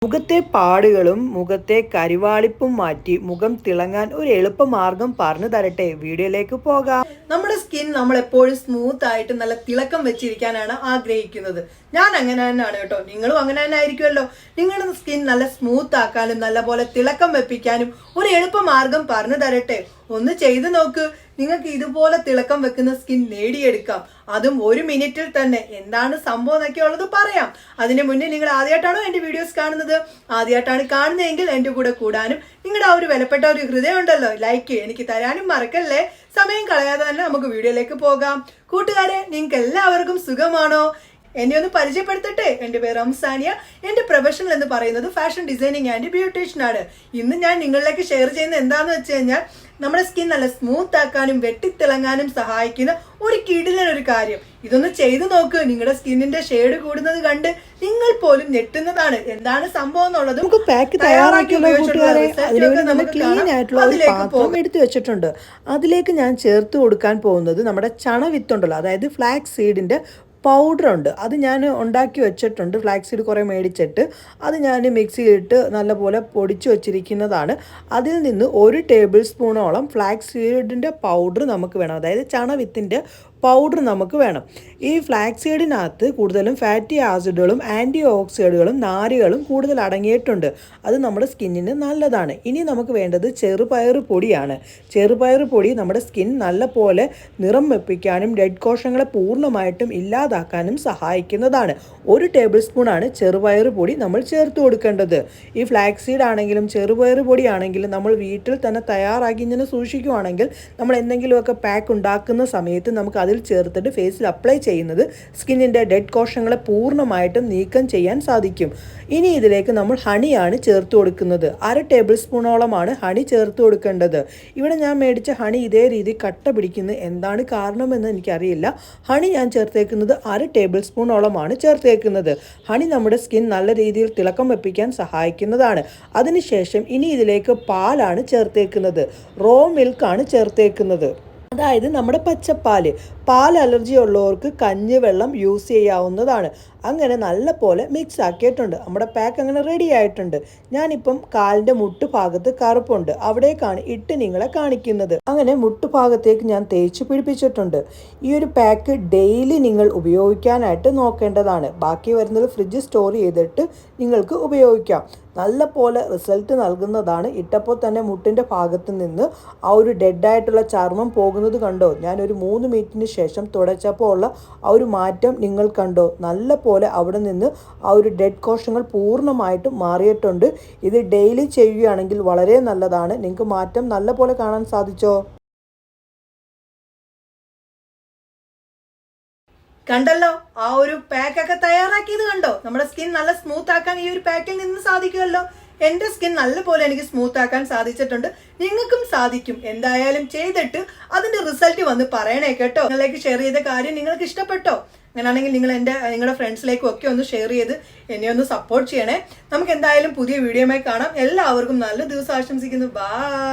മുഖത്തെ പാടുകളും മുഖത്തെ കരിവാളിപ്പും മാറ്റി മുഖം തിളങ്ങാൻ ഒരു എളുപ്പമാർഗം പറഞ്ഞു തരട്ടെ. വീഡിയോയിലേക്ക് പോകാം. നമ്മുടെ സ്കിൻ നമ്മൾ എപ്പോഴും സ്മൂത്ത് ആയിട്ട് നല്ല തിളക്കം വെച്ചിരിക്കാനാണ് ആഗ്രഹിക്കുന്നത്. ഞാൻ അങ്ങനെ തന്നെയാണ് കേട്ടോ. നിങ്ങളും അങ്ങനെ തന്നെ ആയിരിക്കുമല്ലോ. നിങ്ങളുടെ സ്കിൻ നല്ല സ്മൂത്ത് ആക്കാനും നല്ലപോലെ തിളക്കം വെപ്പിക്കാനും ഒരു എളുപ്പമാർഗം പറഞ്ഞു തരട്ടെ. ഒന്ന് ചെയ്തു നോക്ക്. നിങ്ങൾക്ക് ഇതുപോലെ തിളക്കം വെക്കുന്ന സ്കിൻ നേടിയെടുക്കാം. അതും 1 മിനിറ്റിൽ തന്നെ. എന്താണ് സംഭവം എന്നൊക്കെ ഉള്ളത് പറയാം. അതിന് മുന്നേ നിങ്ങൾ ആദ്യമായിട്ടാണോ എന്റെ വീഡിയോസ് കാണുന്നത്? ആദ്യമായിട്ടാണ് കാണുന്നതെങ്കിൽ എന്റെ കൂടെ കൂടാനും നിങ്ങളുടെ ആ ഒരു വിലപ്പെട്ട ഒരു ഹൃദയം ഉണ്ടല്ലോ ലൈക്ക് എനിക്ക് തരാനും മറക്കല്ലേ. സമയം കളയാതെ തന്നെ നമുക്ക് വീഡിയോയിലേക്ക് പോകാം. കൂട്ടുകാരെ, നിങ്ങൾക്ക് എല്ലാവർക്കും സുഖമാണോ? എന്നെ ഒന്ന് പരിചയപ്പെടുത്തട്ടെ. എന്റെ പേര് റംസാനിയ. എന്റെ പ്രൊഫഷണൽ എന്ന് പറയുന്നത് ഫാഷൻ ഡിസൈനിങ് ആൻഡ് ബ്യൂട്ടീഷ്യൻ ആണ്. ഇന്ന് ഞാൻ നിങ്ങളിലേക്ക് ഷെയർ ചെയ്യുന്നത് എന്താണെന്ന് വെച്ച് കഴിഞ്ഞാൽ നമ്മുടെ സ്കിൻ നല്ല സ്മൂത്ത് ആക്കാനും വെട്ടിത്തിളങ്ങാനും സഹായിക്കുന്ന ഒരു കിടിലൊരു കാര്യം. ഇതൊന്ന് ചെയ്തു നോക്ക്. നിങ്ങളുടെ സ്കിന്നിന്റെ ഷെയ്ഡ് കൂടുന്നത് കണ്ട് നിങ്ങൾ പോലും ഞെട്ടുന്നതാണ്. എന്താണ് സംഭവം എന്നുള്ളത് നമുക്ക് പാക്ക് തയ്യാറാക്കിയുള്ള കൂട്ടുകാരെ, അതിലേക്ക് നമ്മൾ ക്ലീൻ ആയിട്ടുള്ള ഒരു പാത്രം എടുത്തു വെച്ചിട്ടുണ്ട്. അതിലേക്ക് ഞാൻ ചേർത്ത് കൊടുക്കാൻ പോകുന്നത് നമ്മുടെ ചണവിത്തുണ്ടല്ലോ, അതായത് ഫ്ലാക്സ് സീഡിന്റെ പൗഡറുണ്ട്. അത് ഞാൻ ഉണ്ടാക്കി വെച്ചിട്ടുണ്ട്. ഫ്ലാക്സ് സീഡ് കുറേ മേടിച്ചിട്ട് അത് ഞാൻ മിക്സിയിലിട്ട് നല്ലപോലെ പൊടിച്ചു വച്ചിരിക്കുന്നതാണ്. അതിൽ നിന്ന് 1 ടേബിൾ സ്പൂണോളം ഫ്ലാക്സ് സീഡിൻ്റെ പൗഡർ നമുക്ക് വേണം, അതായത് ചണവിത്തിൻ്റെ പൗഡർ നമുക്ക് വേണം. ഈ ഫ്ലാക്സ് സീഡിനകത്ത് കൂടുതലും ഫാറ്റി ആസിഡുകളും ആൻറ്റി ഓക്സിഡുകളും നാരുകളും കൂടുതൽ അടങ്ങിയിട്ടുണ്ട്. അത് നമ്മുടെ സ്കിന്നിന് നല്ലതാണ്. ഇനി നമുക്ക് വേണ്ടത് ചെറുപയർ പൊടിയാണ്. ചെറുപയർ പൊടി നമ്മുടെ സ്കിൻ നല്ല പോലെ നിറം വെപ്പിക്കാനും ഡെഡ് കോശങ്ങളെ പൂർണ്ണമായിട്ടും ഇല്ലാതാക്കാനും സഹായിക്കുന്നതാണ്. 1 ടേബിൾ സ്പൂണാണ് ചെറുപയർ പൊടി നമ്മൾ ചേർത്ത് കൊടുക്കേണ്ടത്. ഈ ഫ്ലാക്സ് സീഡ് ആണെങ്കിലും ചെറുപയർ പൊടി ആണെങ്കിലും നമ്മൾ വീട്ടിൽ തന്നെ തയ്യാറാക്കി ഇങ്ങനെ സൂക്ഷിക്കുകയാണെങ്കിൽ നമ്മൾ എന്തെങ്കിലുമൊക്കെ പാക്ക് ഉണ്ടാക്കുന്ന സമയത്ത് നമുക്ക് അതിൽ ചേർത്തിട്ട് ഫേസിൽ അപ്ലൈ ചെയ്യുന്നത് സ്കിന്നിൻ്റെ ഡെഡ് കോശങ്ങളെ പൂർണ്ണമായിട്ടും നീക്കം ചെയ്യാൻ സാധിക്കും. ഇനി ഇതിലേക്ക് നമ്മൾ ഹണിയാണ് ചേർത്ത് കൊടുക്കുന്നത്. 1/2 ടേബിൾ സ്പൂണോളമാണ് ഹണി ചേർത്ത് കൊടുക്കേണ്ടത്. ഇവിടെ ഞാൻ മേടിച്ച ഹണി ഇതേ രീതി കട്ട പിടിക്കുന്നത്. എന്താണ് കാരണമെന്ന് എനിക്കറിയില്ല. ഹണി ഞാൻ ചേർത്തേക്കുന്നത് 1/2 ടേബിൾ സ്പൂണോളമാണ് ചേർത്തേക്കുന്നത്. ഹണി നമ്മുടെ സ്കിൻ നല്ല രീതിയിൽ തിളക്കം വെപ്പിക്കാൻ സഹായിക്കുന്നതാണ്. അതിനുശേഷം ഇനി ഇതിലേക്ക് പാലാണ് ചേർത്തേക്കുന്നത്. റോ മിൽക്കാണ് ചേർത്തേക്കുന്നത്, അതായത് നമ്മുടെ പച്ചപ്പാല്. പാൽ അലർജി ഉള്ളവർക്ക് കഞ്ഞിവെള്ളം യൂസ് ചെയ്യാവുന്നതാണ്. അങ്ങനെ നല്ല പോലെ മിക്സ് ആക്കിയിട്ടുണ്ട്. നമ്മുടെ പാക്ക് അങ്ങനെ റെഡി ആയിട്ടുണ്ട്. ഞാനിപ്പം കാലിൻ്റെ മുട്ടുഭാഗത്ത് കറുപ്പുണ്ട്, അവിടേക്കാണ് ഇട്ട് നിങ്ങളെ കാണിക്കുന്നത്. അങ്ങനെ മുട്ടുഭാഗത്തേക്ക് ഞാൻ തേച്ച് പിടിപ്പിച്ചിട്ടുണ്ട്. ഈ ഒരു പാക്ക് ഡെയിലി നിങ്ങൾ ഉപയോഗിക്കാനായിട്ട് നോക്കേണ്ടതാണ്. ബാക്കി വരുന്നത് ഫ്രിഡ്ജ് സ്റ്റോർ ചെയ്തിട്ട് നിങ്ങൾക്ക് ഉപയോഗിക്കാം. നല്ല പോലെ റിസൾട്ട് നൽകുന്നതാണ്. ഇട്ടപ്പോൾ തന്നെ മുട്ടിൻ്റെ ഭാഗത്ത് നിന്ന് ആ ഒരു ഡെഡായിട്ടുള്ള ചർമ്മം പോകുന്നത് കണ്ടോ? ഞാനൊരു 3 മിനിറ്റിന് ശേഷം തുടച്ചപ്പോൾ ഉള്ള ആ ഒരു മാറ്റം നിങ്ങൾ കണ്ടോ? നല്ല പോലെ അവിടെ നിന്ന് ആ ഒരു ഡെഡ് കോശങ്ങൾ പൂർണ്ണമായിട്ടും മാറിയിട്ടുണ്ട്. ഇത് ഡെയിലി ചെയ്യുകയാണെങ്കിൽ വളരെ നല്ലതാണ്. നിങ്ങൾക്ക് മാറ്റം നല്ല പോലെ കാണാൻ സാധിച്ചോ? കണ്ടല്ലോ, ആ ഒരു പാക്കൊക്കെ തയ്യാറാക്കിയത് കണ്ടോ? നമ്മുടെ സ്കിൻ നല്ല സ്മൂത്ത് ആക്കാൻ ഈ ഒരു പാക്കിൽ നിന്ന് സാധിക്കുമല്ലോ. എന്റെ സ്കിൻ നല്ലപോലെ എനിക്ക് സ്മൂത്ത് ആക്കാൻ സാധിച്ചിട്ടുണ്ട്. നിങ്ങൾക്കും സാധിക്കും. എന്തായാലും ചെയ്തിട്ട് അതിന്റെ റിസൾട്ട് വന്ന് പറയണേ കേട്ടോ. നിങ്ങളിലേക്ക് ഷെയർ ചെയ്ത കാര്യം നിങ്ങൾക്ക് ഇഷ്ടപ്പെട്ടോ? അങ്ങനെയാണെങ്കിൽ നിങ്ങൾ നിങ്ങളുടെ ഫ്രണ്ട്സിലേക്കും ഒക്കെ ഒന്ന് ഷെയർ ചെയ്ത് എന്നെ ഒന്ന് സപ്പോർട്ട് ചെയ്യണേ. നമുക്ക് എന്തായാലും പുതിയ വീഡിയോയുമായി കാണാം. എല്ലാവർക്കും നല്ല ദിവസം ആശംസിക്കുന്നു. ബൈ.